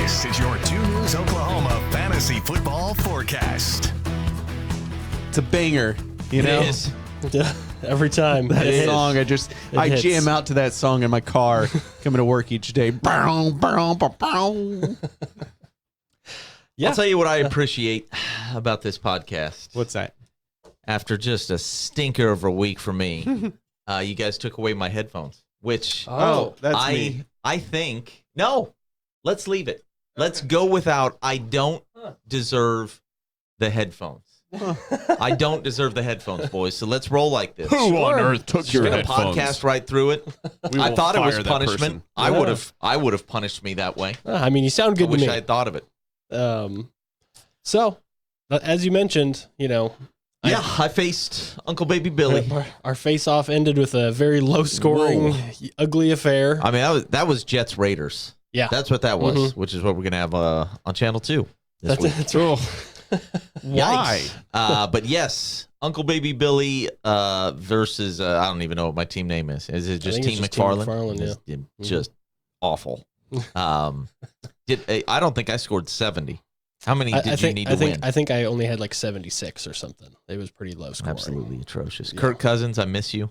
This is your 2 News Oklahoma Fantasy Football Forecast. It's a banger, you know? It is. Every time. That song, I hits. jam out to that song in my car coming to work each day. Yeah. I'll tell you what I appreciate about this podcast. What's that? After just a stinker of a week for me, you guys took away my headphones, which That's me. I think, no, let's leave it. Let's go without. I don't deserve the headphones. I don't deserve the headphones, boys. So let's roll like this. Who on earth took your Gonna headphones? podcast right through it. We I will thought it was fire that punishment. person. I would have punished me that way. I mean, you sound good I wish to me. I had thought of it. So, as you mentioned, you know, Yeah, I faced Uncle Baby Billy. our face-off ended with a very low-scoring, ugly affair. I mean, that was Jets Raiders. Yeah. That's what that was, Mhm. which is what we're going to have on Channel 2 this week. That's cool. Why? Yikes. But yes, Uncle Baby Billy versus, I don't even know what my team name is. Is it just think Team it's just Team McFarland? McFarland, It's just awful. I don't think I scored 70. How many did you need to win? I think I only had like 76 or something. It was pretty low scoring. Absolutely atrocious. Yeah. Kirk Cousins, I miss you.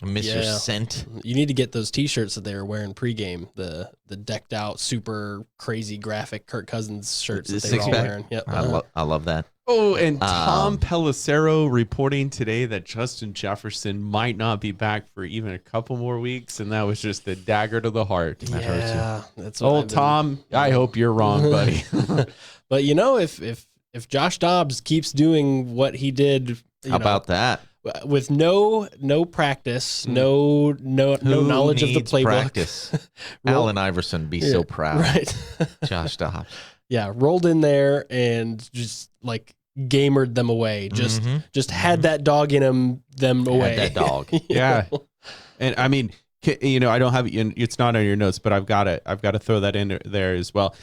I miss your Yeah. scent. You need to get those T-shirts that they were wearing pregame. The decked out, super crazy graphic Kirk Cousins shirts that they were all Six-pack? wearing. Yep. I love that. Oh, and Tom Pelissero reporting today that Justin Jefferson might not be back for even a couple more weeks, and that was just a dagger to the heart. Yeah, that's what Old I've been- Tom, I hope you're wrong, buddy. But you know, if Josh Dobbs keeps doing what he did, How about that? with no practice, no knowledge of the needs playbook. Practice? Allen Iverson be so proud. Right. Josh Dobbs. Yeah, rolled in there and just like gamered them away. Just had that dog in them away. Had that dog. Yeah. And I mean, you know, I don't have it. It's not on your notes, but I've got to throw that in there as well.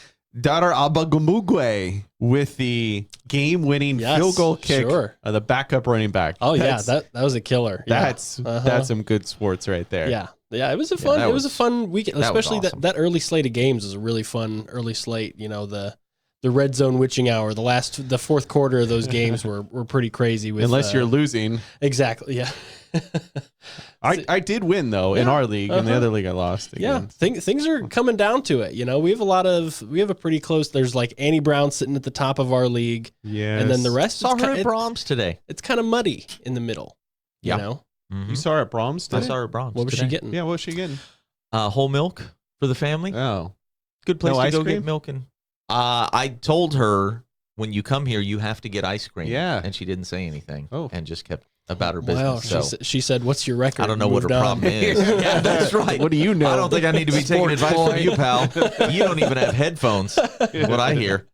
Dar Abagumugwe with the game-winning field goal kick. Sure. The backup running back. Oh yeah, That's- that was a killer. Yeah. That's some good sports right there. Yeah, it was a fun. that It was a was- fun weekend, that was especially awesome. that early slate of games was a really fun early slate. You know, the red zone witching hour. The fourth quarter of those games were pretty crazy. With Unless you're losing. exactly, yeah, I did win though in our league. In the other league, I lost. yeah. Again. Things are coming down to it. You know, we have a pretty close. There's like Annie Brown sitting at the top of our league, Yes. and then the rest. Saw her at it's Brahms today. kind of muddy in the middle. Yeah. You know, You saw her at Brahms I today? saw her at Brahms. what was she today. getting? Yeah, what was she getting? Whole milk for the family. Oh. Good place No to ice go cream? get milk. And I told her when you come here, you have to get ice cream. Yeah. And she didn't say anything. Oh. And just kept about her Wow, business. So she said, "What's your record?" I don't know what her Moved on. problem is. Yeah, that's right. What do you know? I don't think I need to be taking Sports advice boy. from you, pal. You don't even have headphones. What I hear.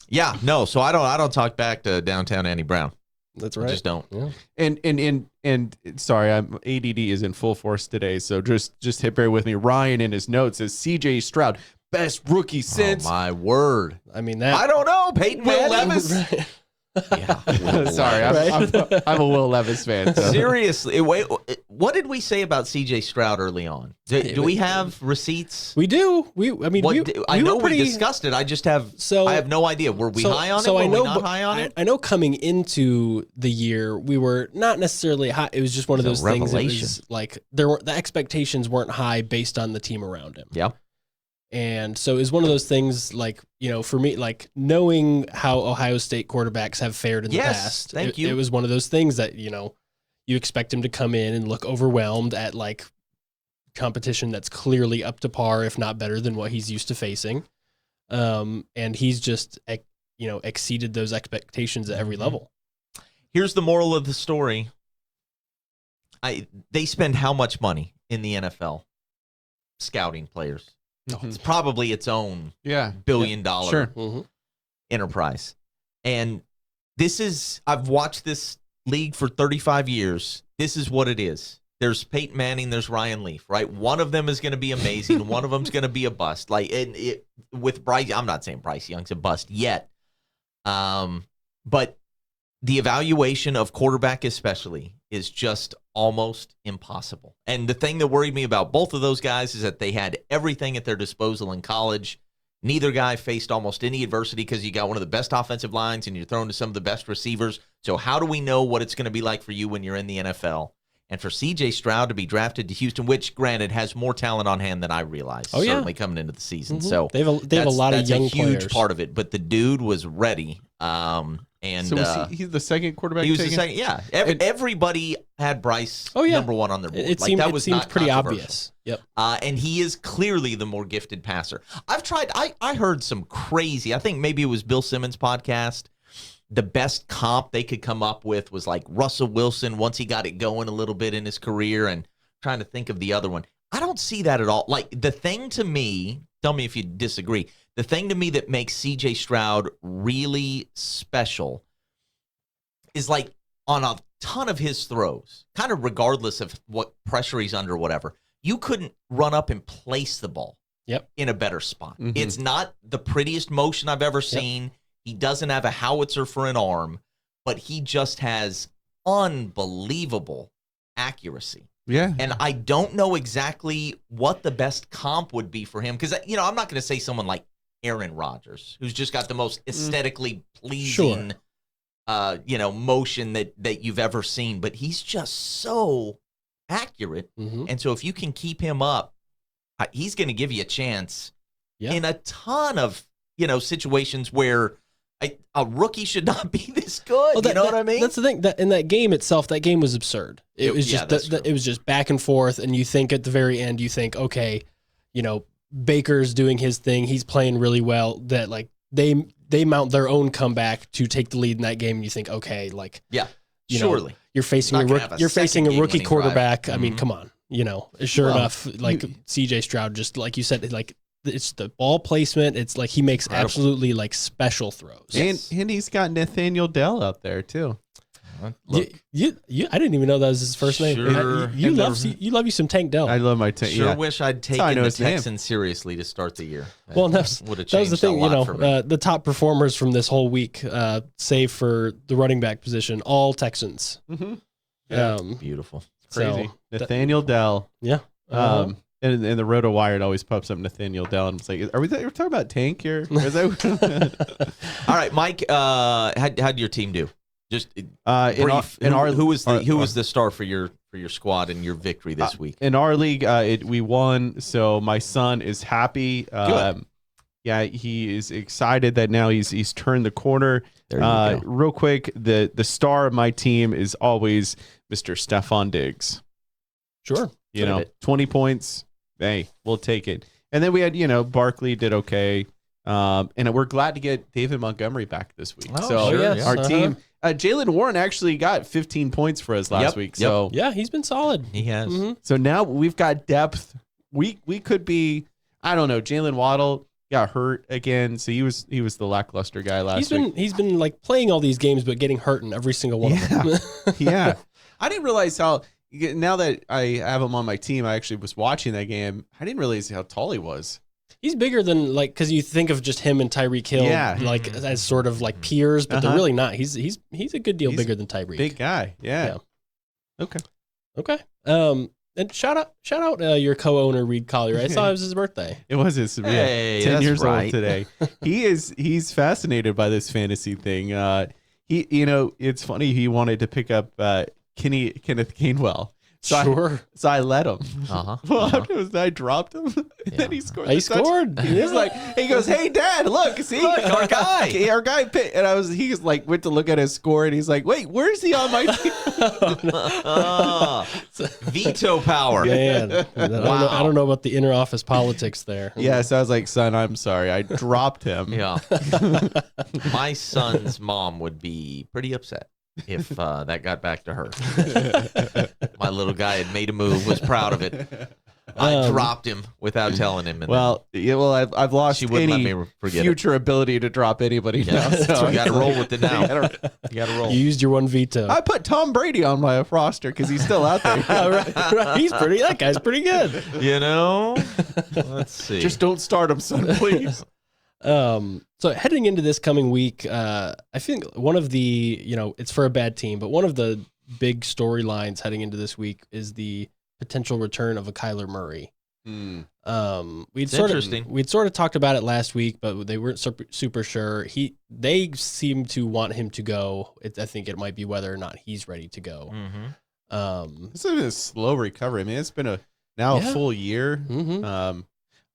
Yeah, no. So I don't talk back to downtown Annie Brown. That's I right. just don't. Yeah. And sorry, ADD is in full force today, so just bear with me. Ryan in his notes says C.J. Stroud, best rookie since. Oh my word. I mean that. I don't know. Peyton Will Manning. Levis. Yeah. Sorry, I'm a Will Levis fan. So. Seriously, wait. What did we say about C.J. Stroud early on? Do we have receipts? We do. I know were pretty, we discussed it. I just have. So- I have no idea. Were we high on it? So Were I know, we not high on it? I know coming into the year, we were not necessarily high. It was just one of It's those a things. That revelation. was like the expectations weren't high based on the team around him. Yeah. And so it was one of those things, like, you know, for me, like knowing how Ohio State quarterbacks have fared in the Yes, past. thank you. It was one of those things that, you know, you expect him to come in and look overwhelmed at like competition that's clearly up to par, if not better than what he's used to facing. And he's just, you know, exceeded those expectations at every level. Here's the moral of the story. They spend how much money in the NFL scouting players? It's probably its own Yeah. billion-dollar Sure. Mm-hmm. enterprise. And I've watched this league for 35 years. This is what it is. There's Peyton Manning, there's Ryan Leaf, right? One of them is going to be amazing. One of them's going to be a bust. Like with Bryce, I'm not saying Bryce Young's a bust yet. But the evaluation of quarterback especially is just almost impossible. And the thing that worried me about both of those guys is that they had everything at their disposal in college. Neither guy faced almost any adversity because you got one of the best offensive lines and you're thrown to some of the best receivers. So how do we know what it's going to be like for you when you're in the NFL? And for C.J. Stroud to be drafted to Houston, which, granted, has more talent on hand than I realized, certainly coming into the season. So they have a lot of young players. That's a huge players. part of it. But the dude was ready. And so he's the second quarterback. He was taken? the second. Yeah, everybody had Bryce number one on their board. It seemed pretty obvious. Yep. And he is clearly the more gifted passer. I heard some crazy. I think maybe it was Bill Simmons' podcast. The best comp they could come up with was like Russell Wilson once he got it going a little bit in his career, and trying to think of the other one. I don't see that at all. Like, the thing to me, tell me if you disagree, the thing to me that makes C.J. Stroud really special is, like, on a ton of his throws, kind of regardless of what pressure he's under or whatever, you couldn't run up and place the ball in a better spot. Mm-hmm. It's not the prettiest motion I've ever seen. He doesn't have a howitzer for an arm, but he just has unbelievable accuracy. Yeah. And I don't know exactly what the best comp would be for him because, I'm not going to say someone like Aaron Rodgers, who's just got the most aesthetically pleasing, motion that you've ever seen. But he's just so accurate. Mm-hmm. And so if you can keep him up, he's going to give you a chance in a ton of, situations where a rookie should not be this good. Well, you know what I mean? That's the thing. That in that game itself, that game was absurd. It was just it was just back and forth, and you think at the very end, you think, okay, Baker's doing his thing, he's playing really well. That like they mount their own comeback to take the lead in that game, and you think, okay, like surely you're facing a rookie quarterback. I mean, come on, sure enough, like C.J. Stroud, just like you said, like. It's the ball placement. It's like he makes absolutely like special throws. And he's got Nathaniel Dell out there too. I didn't even know that was his first name. Sure. You love you some Tank Dell. I love my Tank. Wish I'd taken the Texans seriously to start the year. Well, that was the thing. The top performers from this whole week, save for the running back position, all Texans. Mm-hmm. Beautiful. It's crazy. Nathaniel Dell. Yeah. And the Roto Wire, it always pops up Nathaniel Dell, and it's like, are we talking about Tank here? Is that all right, Mike? How'd your team do? Just brief. Who was the star for your squad and your victory this week? In our league, we won. So my son is happy. Good. Yeah, he is excited that now he's turned the corner. There you go. Real quick, the star of my team is always Mr. Stephon Diggs. Sure. 20 points. Hey, we'll take it. And then we had, Barkley did okay. And we're glad to get David Montgomery back this week. Our team, Jalen Warren actually got 15 points for us last week. So yeah, he's been solid. He has. Mm-hmm. So now we've got depth. We could be, I don't know, Jalen Waddle got hurt again. So he was the lackluster guy last week. He's been like playing all these games, but getting hurt in every single one of them. Yeah. I didn't realize how. Now that I have him on my team, I actually was watching that game. I didn't realize how tall he was. He's bigger than because you think of just him and Tyreek Hill as sort of like peers, but they're really not. He's a good deal bigger than Tyreek. Big guy, yeah. Okay. And shout out your co-owner Reed Collier. I saw it was his birthday. It was his 10 years old today. He's fascinated by this fantasy thing. It's funny. He wanted to pick up Kenneth Gainwell. So I let him. Well, after I dropped him, and then he scored. He scored. He goes, "Hey, Dad, look, see, our guy." And he was like, went to look at his score, and he's like, "Wait, where's he on my team?" Veto power. Man, I don't know about the inner office politics there. Yeah, so I was like, "Son, I'm sorry, I dropped him." Yeah, my son's mom would be pretty upset if that got back to her. My little guy had made a move, was proud of it. I dropped him without telling him. I've lost she wouldn't any let me forget future ability to drop anybody now. So you got to roll with it now. You got to roll. You used your one veto. I put Tom Brady on my roster because he's still out there. Right. That guy's pretty good. Let's see. Just don't start him, son, please. So heading into this coming week, I think one of the, it's for a bad team, but one of the big storylines heading into this week is the potential return of a Kyler Murray. We'd sort of talked about it last week, but they weren't super sure. They seem to want him to go. I think it might be whether or not he's ready to go. This has been a slow recovery. I mean, it's been a full year.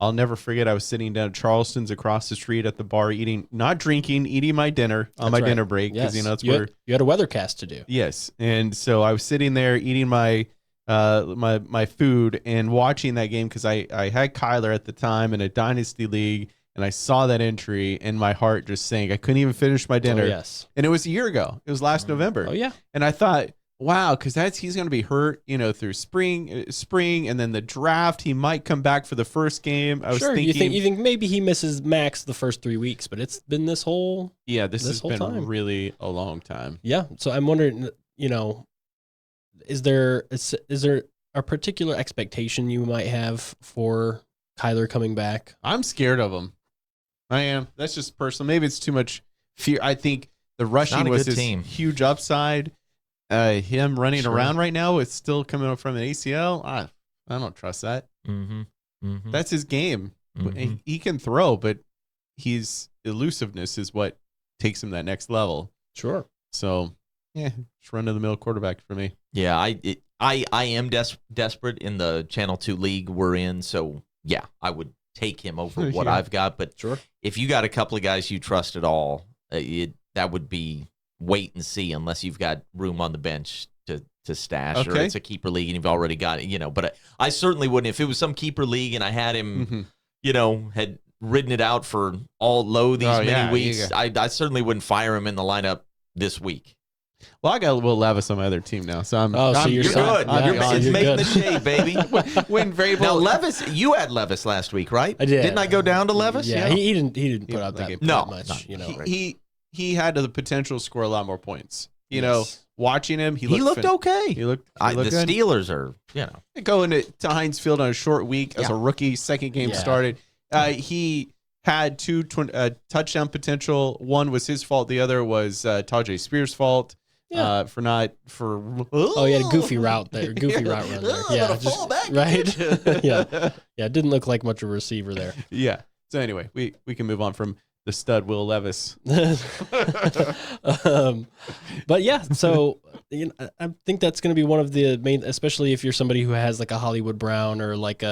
I'll never forget. I was sitting down at Charleston's across the street at the bar, not drinking, eating my dinner on my dinner break because that's where you had a weathercast to do. Yes, and so I was sitting there eating my my food and watching that game because I had Kyler at the time in a dynasty league, and I saw that entry and my heart just sank. I couldn't even finish my dinner. And it was a year ago. It was last November. Oh yeah, and I thought, wow, because he's going to be hurt, through spring, and then the draft. He might come back for the first game. I was thinking, you think maybe he misses max the first 3 weeks, but it's been this whole this has been time. Really a long time. Yeah, so I'm wondering, is there a particular expectation you might have for Kyler coming back? I'm scared of him. I am. That's just personal. Maybe it's too much fear. I think the rushing was his huge upside. Him running around right now, it's still coming up from an ACL. I don't trust that. That's his game. He can throw, but his elusiveness is what takes him that next level. Sure. So, just run to the middle quarterback for me. Yeah, I am desperate in the Channel 2 league we're in. So, yeah, I would take him over what I've got. But if you got a couple of guys you trust at all, that would be wait and see unless you've got room on the bench to stash or it's a keeper league and you've already got it, but I certainly wouldn't. If it was some keeper league and I had him, had ridden it out for all low these many weeks, I certainly wouldn't fire him in the lineup this week. Well, I got Will Levis on my other team now, so you're good. It's making the shade, baby. When Vrabel. Now Levis, you had Levis last week, right? I did. Didn't I go down to Levis? Yeah, he didn't put out that much. He had the potential to score a lot more points. Watching him, he looked okay. He looked the good. Steelers are, going to Heinz Field on a short week as a rookie. Second game started. He had two touchdown potential. One was his fault. The other was Tajay Spears' fault. He had a goofy route there. Route run there. Yeah, right. It didn't look like much of a receiver there. Yeah. So anyway, we can move on from the stud Will Levis. But yeah, so I think that's going to be one of the main, especially if you're somebody who has like a Hollywood Brown or like Trey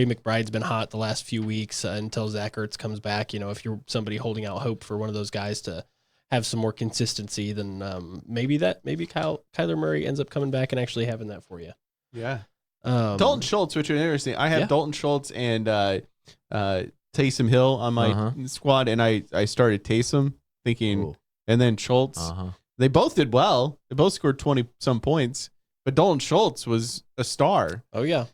McBride's been hot the last few weeks until Zach Ertz comes back. If you're somebody holding out hope for one of those guys to have some more consistency, then maybe Kyler Murray ends up coming back and actually having that for you. Yeah. Dalton Schultz, which is interesting. I have Dalton Schultz and Taysom Hill on my squad, and I started Taysom thinking, and then Schultz. They both did well. They both scored 20-some points, but Dalton Schultz was a star. Oh, yeah.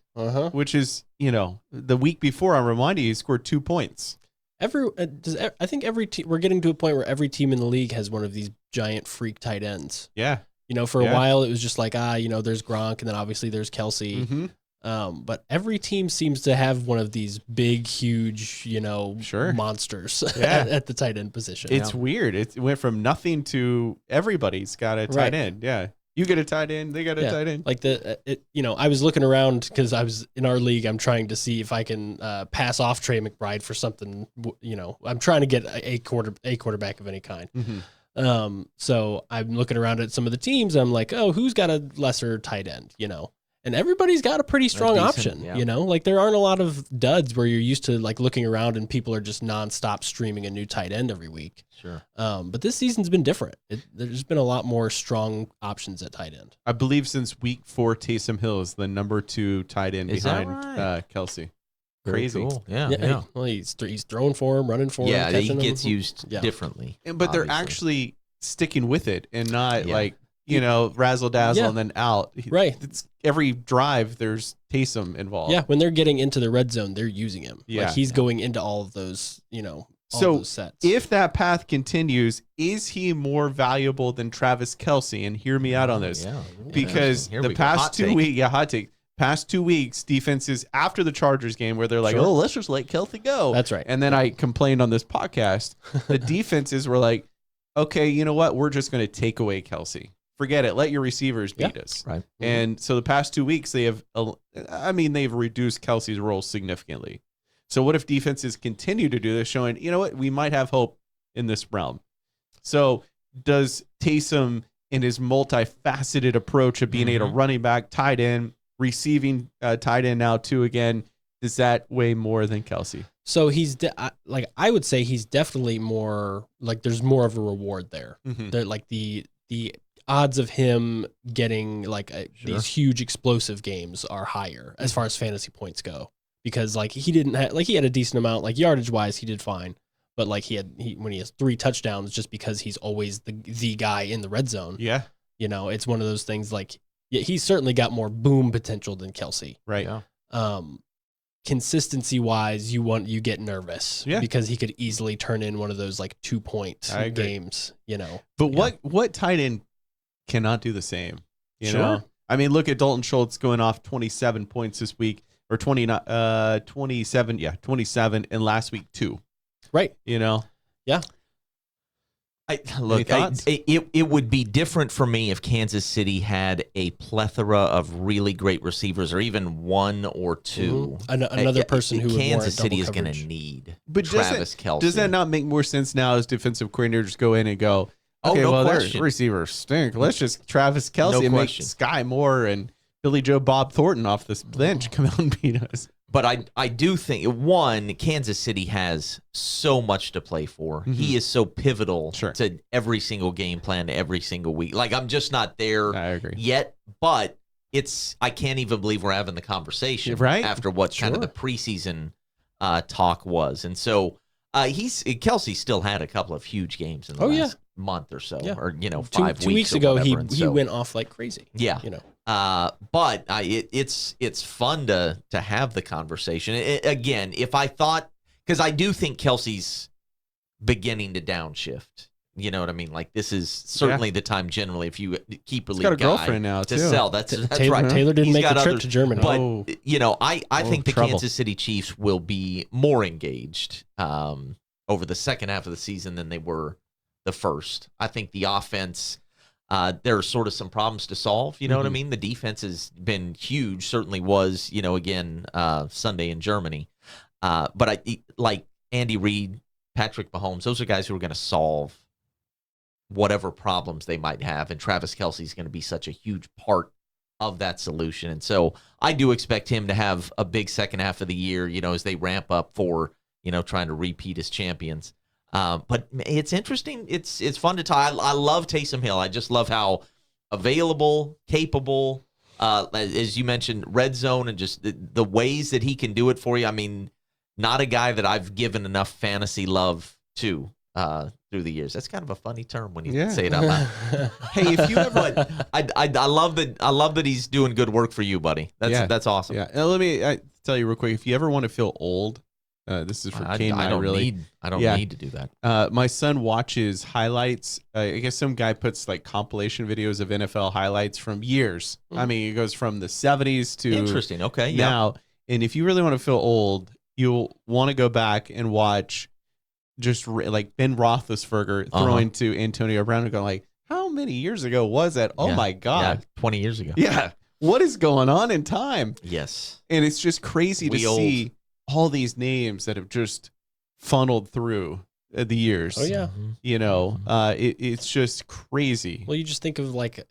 Which is, the week before, I'm reminded, he scored 2 points. I think every team, we're getting to a point where every team in the league has one of these giant freak tight ends. Yeah. For a while, it was just like, there's Gronk, and then obviously there's Kelsey. But every team seems to have one of these big, huge, monsters at the tight end position. It's weird. It went from nothing to everybody's got a tight end. Yeah. You get a tight end, they got a tight end. Like I was looking around because I was in our league. I'm trying to see if I can pass off Trey McBride for something. I'm trying to get a quarterback of any kind. So I'm looking around at some of the teams. I'm like, who's got a lesser tight end? And everybody's got a pretty strong option, like there aren't a lot of duds where you're used to like looking around and people are just nonstop streaming a new tight end every week. Sure. But this season's been different. There's been a lot more strong options at tight end. I believe since week 4, Taysom Hill is the number 2 tight end behind Kelsey. Crazy. Cool. Yeah. Well, he's throwing for him, running for him. Yeah, he gets used differently. But they're actually sticking with it and not razzle dazzle and then out. Right. It's every drive there's Taysom involved. Yeah, when they're getting into the red zone, they're using him. Yeah. Like he's going into all of those, all those sets. If that path continues, is he more valuable than Travis Kelce? And hear me out on this. Yeah. Because the past 2 weeks, hot take. Past 2 weeks, defenses after the Chargers game where they're like, let's just let Kelce go. That's right. And then I complained on this podcast. The defenses were like, okay, you know what? We're just going to take away Kelce. forget it. Let your receivers beat us. Right. And so the past 2 weeks, they've reduced Kelsey's role significantly. So what if defenses continue to do this, showing, you know what, we might have hope in this realm. So does Taysom, in his multifaceted approach of being a running back, tight end, receiving tight end now too again, does that weigh more than Kelsey? So he's I would say he's definitely more like there's more of a reward there. Like the odds of him getting these huge explosive games are higher as far as fantasy points go, because like he had a decent amount, like yardage wise he did fine, but like when he has 3 touchdowns just because he's always the guy in the red zone. Yeah. You know, it's one of those things like he's certainly got more boom potential than Kelsey. Right. Yeah. Consistency wise, you get nervous because he could easily turn in one of those like 2-point games, you know. But what tight end cannot do the same? You know? I mean, look at Dalton Schultz going off 27 points this week, or 27, and last week 2. Right. You know? Yeah. It would be different for me if Kansas City had a plethora of really great receivers, or even 1 or 2. Another person who Kansas City is going to need. But Travis Kelce. Does that not make more sense now as defensive coordinators go in and go, okay, their receivers stink. Let's just Travis Kelce and make Sky Moore and Billy Joe Bob Thornton off this bench come out and beat us. But I do think, Kansas City has so much to play for. He is so pivotal to every single game plan, every single week. Like, I'm just not there yet, but I can't even believe we're having the conversation after what kind of the preseason talk was. And so Kelsey still had a couple of huge games in the last month or so, or 5 2 weeks ago. He went off like crazy. Yeah, but it's fun to have the conversation again. If I thought, because I do think Kelsey's beginning to downshift. You know what I mean? Like, this is certainly the time generally if you keep a lead guy. He's got a girlfriend now to too. Sell. That's right. Taylor didn't make the trip to Germany. But I think the Kansas City Chiefs will be more engaged over the second half of the season than they were the first. I think the offense, there are sort of some problems to solve. You know what I mean? The defense has been huge. Certainly was, again, Sunday in Germany. But I like Andy Reid, Patrick Mahomes. Those are guys who are going to solve whatever problems they might have. And Travis Kelce is going to be such a huge part of that solution. And so I do expect him to have a big second half of the year, as they ramp up for, trying to repeat as champions. But it's interesting. It's fun to talk. I love Taysom Hill. I just love how available, capable, as you mentioned, red zone, and just the ways that he can do it for you. I mean, not a guy that I've given enough fantasy love to through the years. That's kind of a funny term when you say it out loud. Hey, if you ever, I love that. I love that he's doing good work for you, buddy. That's awesome. Yeah. And let me tell you real quick. If you ever want to feel old, this is for Kane. I don't need to do that. My son watches highlights. I guess some guy puts like compilation videos of NFL highlights from years. I mean, it goes from the 70s to interesting. Okay, now. And if you really want to feel old, you'll want to go back and watch just like Ben Roethlisberger throwing to Antonio Brown and going like, how many years ago was that? Oh my God. 20 years ago. Yeah. What is going on in time? Yes. And it's just crazy to see all these names that have just funneled through the years. Oh yeah. It's just crazy. Well, you just think of like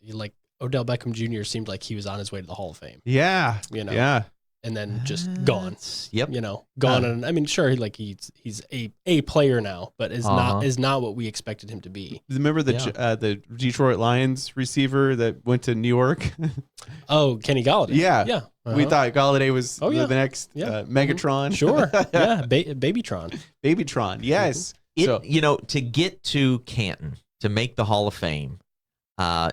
Odell Beckham Jr. seemed like he was on his way to the Hall of Fame. Yeah. Yeah. And then just gone. Yep. Gone. And I mean, sure, he's a player now, but is not what we expected him to be. Remember the Detroit Lions receiver that went to New York? Oh, Kenny Galladay. Yeah. Yeah. We thought Galladay was the next Megatron. Sure. Yeah. Babytron. Babytron. Yes. To get to Canton, to make the Hall of Fame,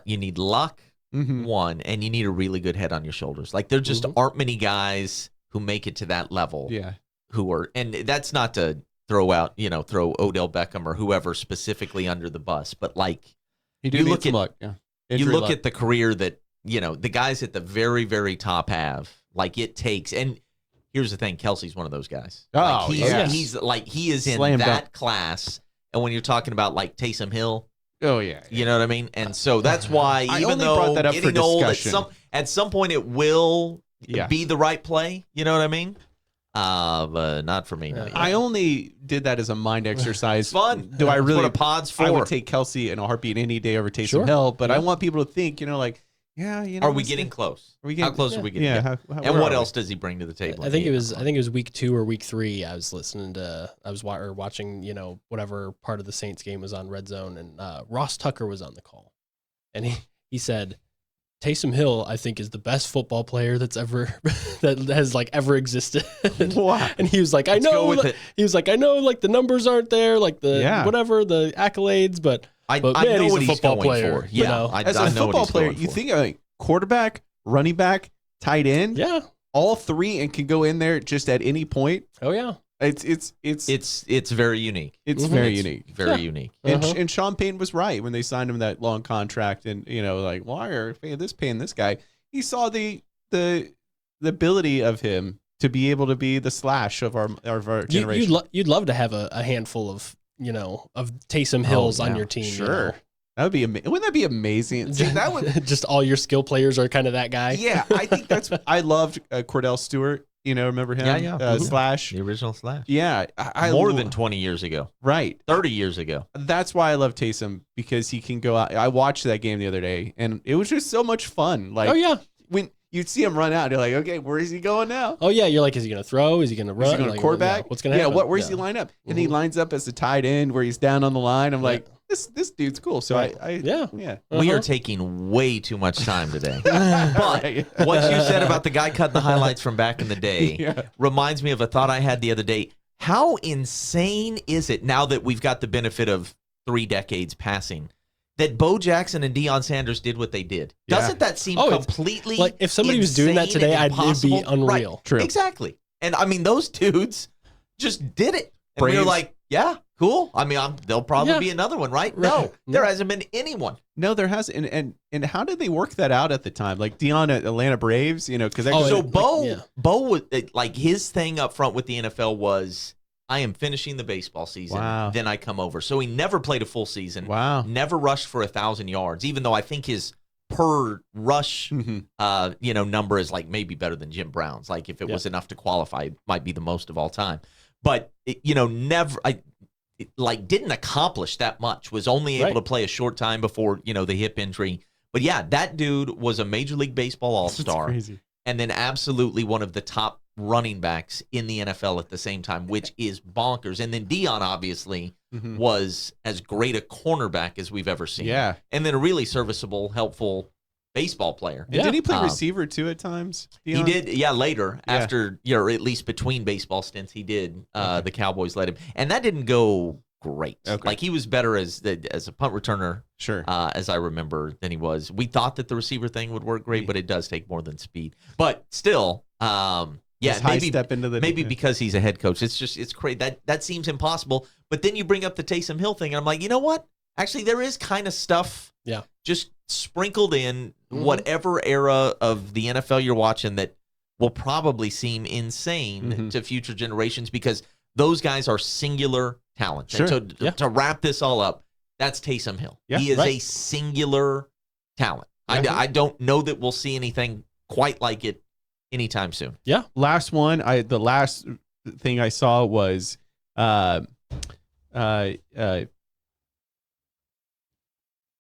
you need luck. One, and you need a really good head on your shoulders. Like, there just aren't many guys who make it to that level. Yeah. Who are, and that's not to throw Odell Beckham or whoever specifically under the bus, but like, you look at luck. Yeah. You look at the career that the guys at the very, very top have. Like, it takes, and here's the thing, Kelsey's one of those guys. Oh, he's like, he is in that class. And when you're talking about like Taysom Hill, Oh yeah. You know what I mean? And so that's why, I even only though brought that up for getting old, discussion. at some point it will Yeah. be the right play. You know what I mean? But not for me. No. I only did that as a mind exercise. It's fun. Do I That's really? what a pod's for. I would take Kelsey in a heartbeat any day over Taysom Sure. Hill, but I Yeah. want people to think, like, yeah, Are we this getting guy- close? Are we How getting close are we getting? Yeah. And where what are we? else does he bring to the table? I think it was week 2 or week 3. I was watching, whatever part of the Saints game was on Red Zone, and Ross Tucker was on the call, and he said, Taysom Hill, I think, is the best football player that's ever ever existed. Wow. And he was like, Let's go with it. He was like, I know, like the numbers aren't there, like the Yeah. whatever the accolades, but I man, know he's what a he's football going player. for. you Yeah, know? As I a know what football he's player, going you for. think like quarterback, running back, tight end, Yeah. all three, and can go in there just at any point. Oh yeah. It's very unique. very It's unique. Very Yeah. unique. And, Uh-huh. and Sean Payton was right when they signed him that long contract, and like, why are paying this guy? He saw the ability of him to be able to be the Slash of our generation. You'd love to have a handful of of Taysom Hills on yeah, your team. you sure. know? That would be wouldn't that be amazing? See, that would Just all your skill players are kind of that guy. yeah. I think that's I loved Cordell Stewart. Remember him? Yeah. Mhm. Slash. The original Slash. Yeah, I More than 20 years ago. right. 30 years ago. That's why I love Taysom, because he can go out. I watched that game the other day, and it was just so much fun. Like, Oh yeah. when you'd see him run out, you're like, okay, where is he going now? Oh yeah. You're like, is he gonna throw? Is he gonna run? Is he going Like, to quarterback? yeah, what's gonna happen? Yeah, where's he Yeah. line up? And he Mhm. lines up as a tight end where he's down on the line. I'm like, this dude's cool. So Right. yeah. We are Uh-huh. taking way too much time today. But what you said about the guy cutting the highlights from back in the day Yeah. reminds me of a thought I had the other day. How insane is it now that we've got the benefit of 3 decades passing that Bo Jackson and Deion Sanders did what they did? Yeah. Doesn't that seem Oh, it's- completely like, if somebody was doing that insane today, and it'd be impossible? unreal. Right. True. Exactly. And I mean, those dudes just did it. And we were Braves. like, yeah, cool. I mean, there'll probably Yeah. be another one, right? Right. No, there hasn't been anyone. No, there has and how did they work that out at the time? Like Deion at Atlanta Braves, because that Oh, goes- So like, Bo, yeah. Bo was like his thing up front with the NFL was, I am finishing the baseball season, Wow. then I come over. So he never played a full season. wow. Never rushed for 1,000 yards, even though I think his per rush, Mhm. number is like maybe better than Jim Brown's. Like if it Yeah. was enough to qualify, it might be the most of all time. But didn't accomplish that much. Was only able Right. to play a short time before the hip injury. But yeah, that dude was a Major League Baseball All-Star. That's crazy. And then absolutely one of the top running backs in the NFL at the same time, which is bonkers. And then Deion obviously Mhm. was as great a cornerback as we've ever seen. Yeah. And then a really serviceable, helpful baseball player. And did he play Um, receiver too at times? He Deion? did, later, Yeah. after, or at least between baseball stints, he did. The Cowboys let him. And that didn't go great. Okay. Like, he was better as a punt returner, Sure. as I remember, than he was. We thought that the receiver thing would work great, but it does take more than speed. But still, His high step into the maybe because he's a head coach. It's crazy. That seems impossible. But then you bring up the Taysom Hill thing, and I'm like, you know what? Actually, there is kind of stuff Yeah. just sprinkled in Mhm. whatever era of the NFL you're watching that will probably seem insane Mhm. to future generations, because those guys are singular talents. Sure. And Yeah. to wrap this all up, that's Taysom Hill. Yeah, he is right. a singular talent. Yeah. I don't know that we'll see anything quite like it anytime soon. Last one. The last thing I saw was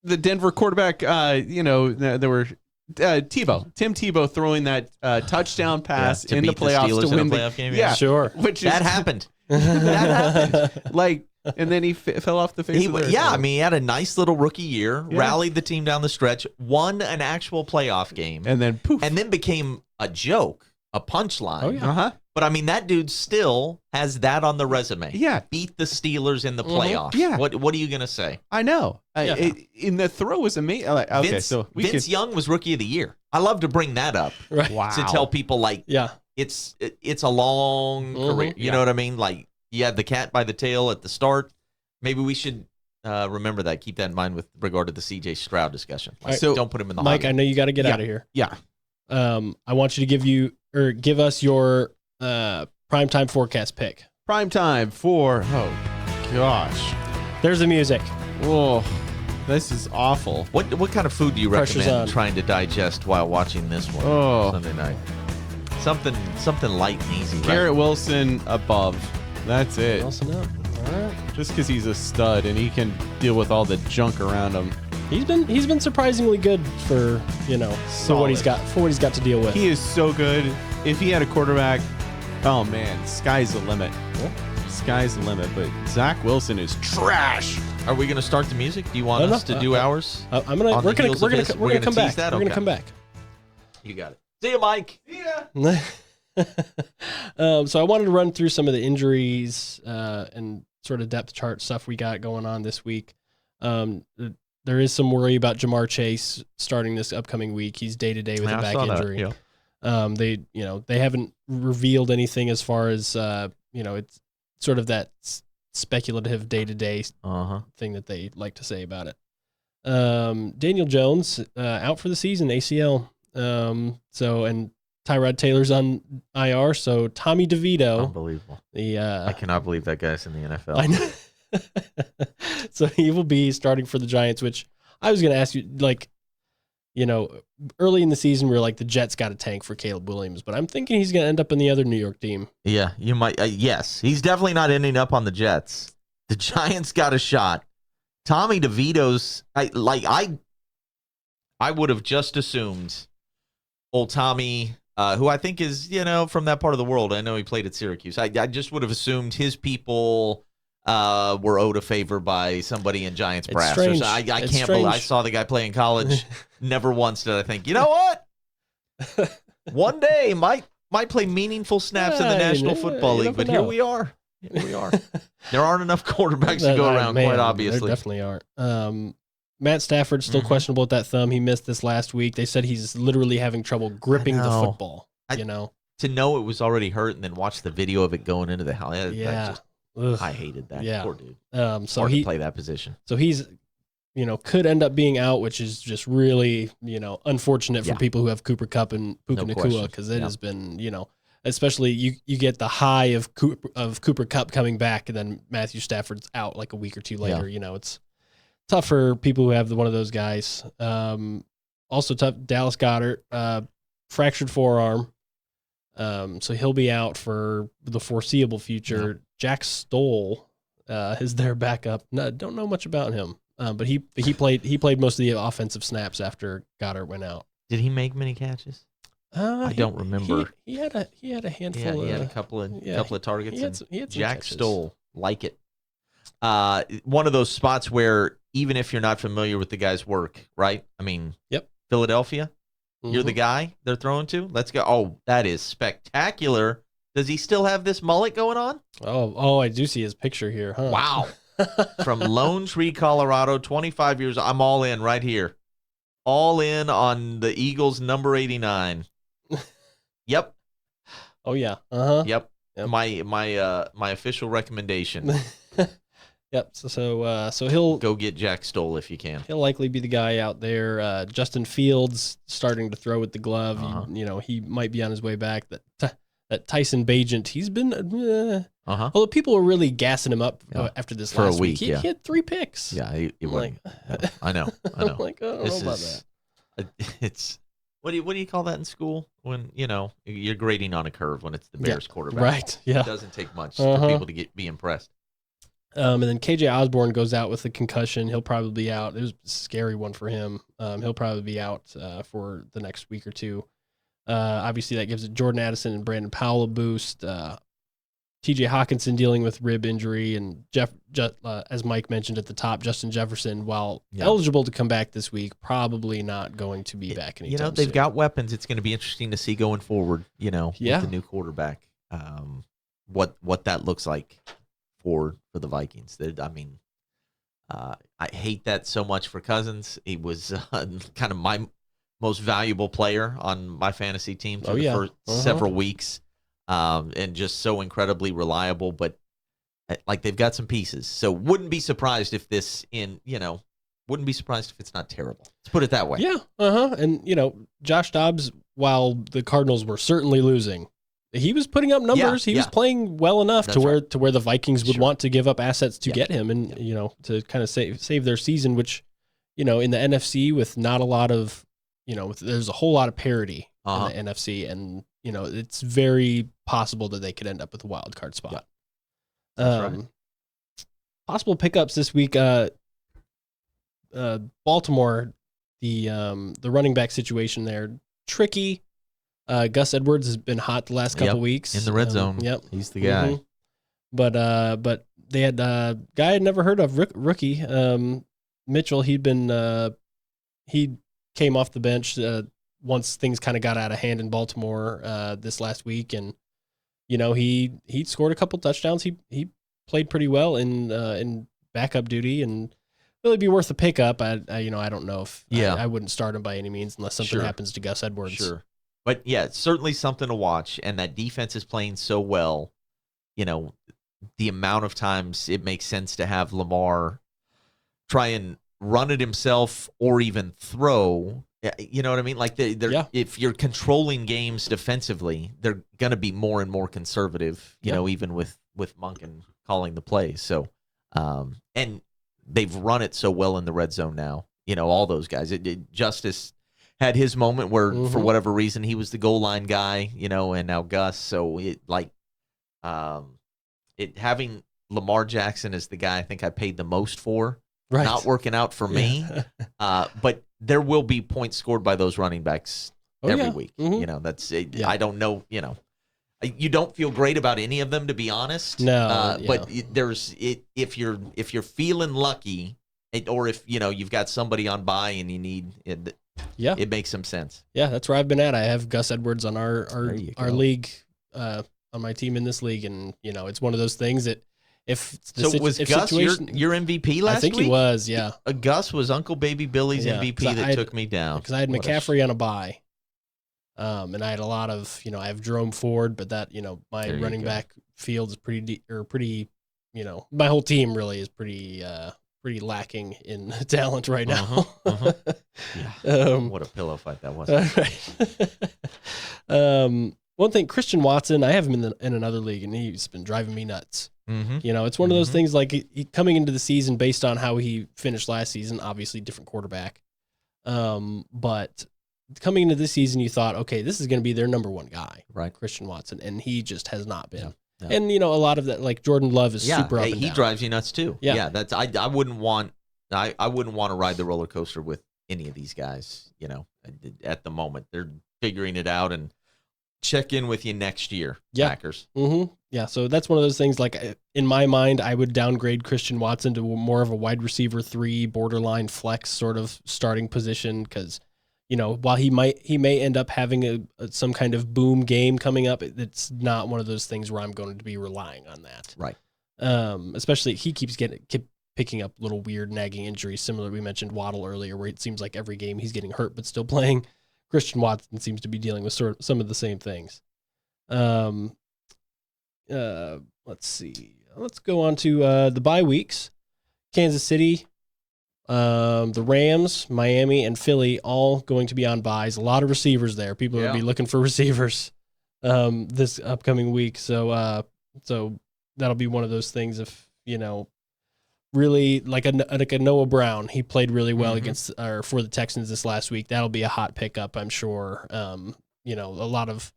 the Denver quarterback. There were Tim Tebow throwing that touchdown pass To in the beat the playoffs Steelers to in a win playoff game, Yeah, Sure. which is That happened. that happened. Like, and then he fell off the face of the earth. I mean, he had a nice little rookie year, Yeah. rallied the team down the stretch, won an actual playoff game, and then poof. and then became a joke, a punchline. Oh, yeah. Uh-huh. But I mean, that dude still has that on the resume. Yeah. Beat the Steelers in the Mhm. playoffs. Yeah. What are you gonna say? I know. Yeah. In the throw was amazing. Like, okay, Vince, so we Vince could, Young was rookie of the year. I love to bring that up Right. wow. to tell people, like, Yeah. it's a long Mhm. career. You Yeah. know what I mean? Like, you had the cat by the tail at the start. Maybe we should remember that. Keep that in mind with regard to the CJ Stroud discussion. Like, So, don't put him in the Mike, hot I know you got to get Yeah. out of here. Yeah. I want you to give us your primetime forecast pick. Prime time for, oh gosh. There's the music. Oh, This is awful. What kind of food do you Pressure's recommend on. trying to digest while watching this one Oh. Sunday night? Something light and easy. Right? Garrett Wilson above. That's it. Wilson up. All right. Just because he's a stud and he can deal with all the junk around him. He's been surprisingly good for for what he's got to deal with. He is so good. If he had a quarterback, oh man, sky's the limit. Sky's the limit. But Zach Wilson is trash. Are we going to start the music? Do you want No, us to do ours? We're On the gonna heels of this? we're gonna come back. tease that? We're gonna Okay. come back. You got it. See you, Mike. So I wanted to run through some of the injuries and sort of depth chart stuff we got going on this week. There is some worry about Jamar Chase starting this upcoming week. He's day to day with a back injury. They haven't revealed anything as far as it's sort of that speculative day to day thing that they like to say about it. Daniel Jones out for the season, ACL. And Tyrod Taylor's on IR. So Tommy DeVito, Unbelievable. I I cannot believe that guy's in the NFL. I know. So he will be starting for the Giants, which I was going to ask you, early in the season, we were like, the Jets got a tank for Caleb Williams, but I'm thinking he's going to end up in the other New York team. Yeah, you might. Yes, he's definitely not ending up on the Jets. The Giants got a shot. Tommy DeVito's. I would have just assumed old Tommy, who I think is from that part of the world. I know he played at Syracuse. I just would have assumed his people were owed a favor by somebody in Giants It's brass. strange. I It's can't believe I strange. saw the guy play in college. Never once did I think, you know what? One day might play meaningful snaps in the Yeah, National you Football League, never but know. here we are. Here we are. There aren't enough quarterbacks to go around, Man, quite there obviously. definitely aren't. Matt Stafford's still Mhm. questionable with that thumb. He missed this last week. They said he's literally having trouble gripping the know. football. To know it was already hurt and then watch the video of it going into the house. Yeah. Ugh. I hated that. Yeah. Poor dude. So Hard he to play that position. So he's, could end up being out, which is just really, unfortunate for Yeah. people who have Cooper Kupp and Puka No Nacua, question. because it Yeah. has been, especially you get the high of Cooper Kupp coming back, and then Matthew Stafford's out like a week or two later. It's tough for people who have one of those guys. Also tough, Dallas Goedert, fractured forearm. So he'll be out for the foreseeable future. Yeah. Jack Stoll is their backup. No, don't know much about him, but he played most of the offensive snaps after Goddard went out. Did he make many catches? I don't remember. He had a handful. Yeah, he had a of, couple of yeah, targets. he had and some Jack catches. Stoll, like it. One of those spots where even if you're not familiar with the guy's work, right? I mean, Yep. Philadelphia, you're the Mhm. guy they're throwing to. Let's go. Oh, that is spectacular. Does he still have this mullet going on? Oh, I do see his picture here. Huh? Wow. From Lone Tree, Colorado, 25 years. I'm all in right here. All in on the Eagles number 89. Yep. Oh yeah. Yep. Yep. My official recommendation. Yep. So he'll Go get Jack Stoll if you can. He'll likely be the guy out there. Justin Fields starting to throw with the glove. Uh-huh. He might be on his way back. That Tyson Bagent, he's been. Uh-huh. Although people were really gassing him up Yeah. after this For a last week, week. yeah. He had 3 picks. Yeah, he I'm wasn't. like, I know. I'm like, I don't This know about is that. it's what do you call that in school when you're grading on a curve when it's the Yeah, Bears quarterback. Right. Yeah. It doesn't take much Uh-huh. for people to be impressed. And then KJ Osborne goes out with a concussion. He'll probably be out. It was a scary one for him. He'll probably be out for the next week or two. Obviously, that gives Jordan Addison and Brandon Powell a boost. TJ Hawkinson dealing with rib injury, and as Mike mentioned at the top, Justin Jefferson, while eligible to come back this week, probably not going to be back anytime They've soon. got weapons. It's going to be interesting to see going forward. With the new quarterback, what that looks like for the Vikings. I hate that so much for Cousins. He was kind of my most valuable player on my fantasy team for the first several weeks, and just so incredibly reliable. But they've got some pieces, so wouldn't be surprised if wouldn't be surprised if it's not terrible. Let's put it that way. Yeah. And Josh Dobbs, while the Cardinals were certainly losing, he was putting up numbers. He was playing well enough That's to where the Vikings would want to give up assets to Yeah. get him, and to kind of save their season, which in the NFC with not a lot of, there's a whole lot of parity in the NFC, and it's very possible that they could end up with a wild card spot. That's right. Possible pickups this week. Baltimore, the running back situation there, tricky. Gus Edwards has been hot the last couple weeks in the red zone. Yep, he's the guy. But they had a guy I'd never heard of, rookie Mitchell. He came off the bench once things kind of got out of hand in Baltimore this last week, and he scored a couple touchdowns. He played pretty well in backup duty, and really be worth a pickup. I don't know if I wouldn't start him by any means unless something happens to Gus Edwards. Sure. But yeah, it's certainly something to watch, and that defense is playing so well. The amount of times it makes sense to have Lamar try and run it himself or even throw. You know what I mean? Like if you're controlling games defensively, they're going to be more and more conservative. Even with Monken calling the plays. So, and they've run it so well in the red zone now. All those guys. Justice had his moment where, for whatever reason, he was the goal line guy. And now Gus. So having Lamar Jackson as the guy I think I paid the most for, not working out for me. But there will be points scored by those running backs every week. That's it. I don't know. You don't feel great about any of them, to be honest. No, but if you're feeling lucky, or if you've got somebody on bye and you need it, it makes some sense. Yeah, that's where I've been at. I have Gus Edwards on our league, on my team in this league, and it's one of those things that was Gus your MVP last week? I think he was. Yeah, Gus was Uncle Baby Billy's MVP that took me down because I had McCaffrey on a bye. And I had a lot of, I have Jerome Ford, but that, my running back field is pretty, my whole team really is pretty lacking in talent right now. What a pillow fight that was. One thing, Christian Watson, I have him in another league, and he's been driving me nuts. It's one of those things like he coming into the season based on how he finished last season, obviously different quarterback. But coming into this season, you thought, okay, this is going to be their number one guy, right? Christian Watson, and he just has not been. Yeah. And a lot of that, like Jordan Love, is super up and he down. drives you nuts too. Yeah, that's I wouldn't want to ride the roller coaster with any of these guys. At the moment, they're figuring it out, and check in with you next year, Packers. Yeah, so that's one of those things. Like in my mind, I would downgrade Christian Watson to more of a wide receiver 3, borderline flex sort of starting position because. While he may end up having some kind of boom game coming up, it's not one of those things where I'm going to be relying on that. Right. Especially he keeps picking up little weird nagging injuries. Similar, we mentioned Waddle earlier, where it seems like every game he's getting hurt but still playing. Christian Watson seems to be dealing with some of the same things. Let's see. Let's go on to the bye weeks. Kansas City. The Rams, Miami, and Philly all going to be on byes. A lot of receivers there. People will be looking for receivers this upcoming week. So that'll be one of those things. If really like a Noah Brown, he played really well against or for the Texans this last week. That'll be a hot pickup, I'm sure. A lot of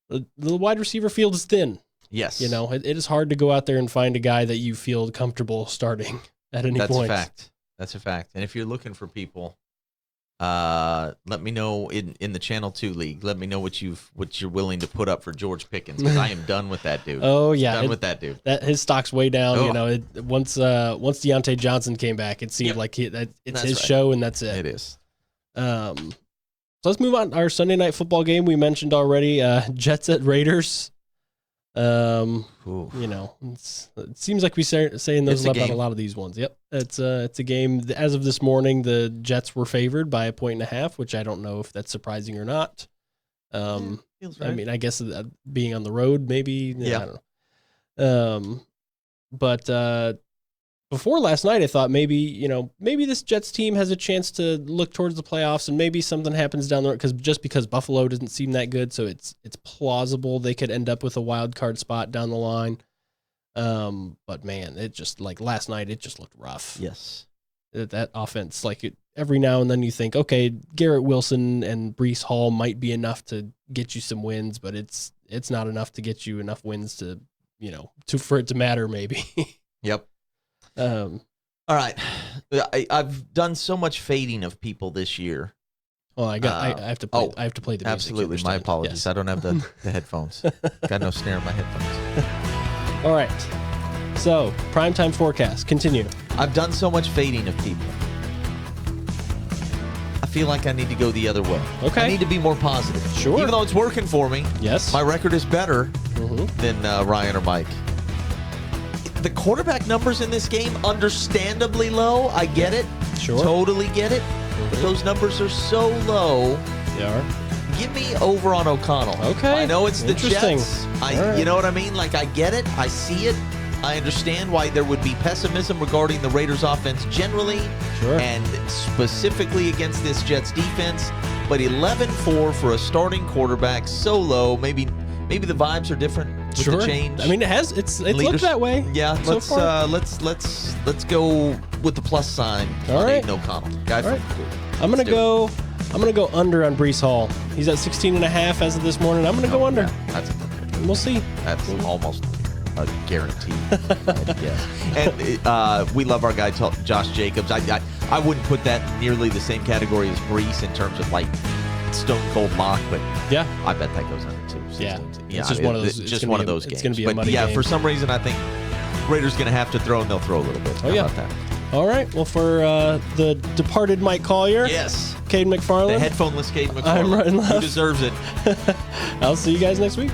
the wide receiver field is thin. Yes, it is hard to go out there and find a guy that you feel comfortable starting at any point. That's a fact. And if you're looking for people, let me know in the Channel 2 league. Let me know what you're willing to put up for George Pickens, because I am done with that dude. Oh yeah, done with that dude. That his stock's way down. Once Deontay Johnson came back, it seemed like it's his show, and that's it. It is. So let's move on. Our Sunday night football game we mentioned already. Jets at Raiders. It seems like we saying those about a lot of these ones. Yep, it's a game. As of this morning, the Jets were favored by 1.5, which I don't know if that's surprising or not. Feels right. I mean, I guess being on the road, maybe. I don't know. But before last night, I thought maybe this Jets team has a chance to look towards the playoffs, and maybe something happens down the road because Buffalo doesn't seem that good, so it's plausible they could end up with a wild card spot down the line. But man, it just like last night, it just looked rough. Yes, that offense. Like every now and then you think, okay, Garrett Wilson and Breece Hall might be enough to get you some wins, but it's not enough to get you enough wins to, for it to matter maybe. Yep. Um, All right. I've done so much fading of people this year. Well, I have to play. I have to play the music. Absolutely. My apologies. Yes. I don't have the headphones. Got no snare in my headphones. All right. So, primetime forecast. Continue. I've done so much fading of people. I feel like I need to go the other way. Okay. I need to be more positive. Sure. Even though it's working for me. Yes. My record is better Mhm. than Ryan or Mike. The quarterback numbers in this game, understandably low. I get it. Sure. Totally get it. But those numbers are so low. They are. Give me over on O'Connell. Okay. I know it's the Interesting. Jets. All right. You know what I mean? Like, I get it. I see it. I understand why there would be pessimism regarding the Raiders' offense generally, Sure. and specifically against this Jets defense. But 11-4 for a starting quarterback, so low. Maybe the vibes are different with Sure. the change. I mean, it's looked Leaders- that way. Yeah, so let's far. let's go with the plus sign. All on right. Aiden O'Connell. Guy All from right. Purdue. I'm gonna Let's do go under on Breece Hall. He's at 16.5 as of this morning. I'm gonna go under. Yeah, that's We'll see. That's almost a guarantee. Yes. And we love our guy Josh Jacobs. I wouldn't put that nearly the same category as Breece in terms of like stone cold lock, but Yeah. I bet that goes under too. Yeah. It's just one of those- it's Just gonna one be of a- those it's games. gonna be a but muddy yeah, game. for some reason I think Raiders going to have to throw, and they'll throw a little bit. Oh, How yeah. about that? All right. Well, for the departed Mike Collier, Yes. Caden The McFarland, headphoneless Cade McFarland. I'm Ryan Who Love. deserves it? I'll see you guys next week.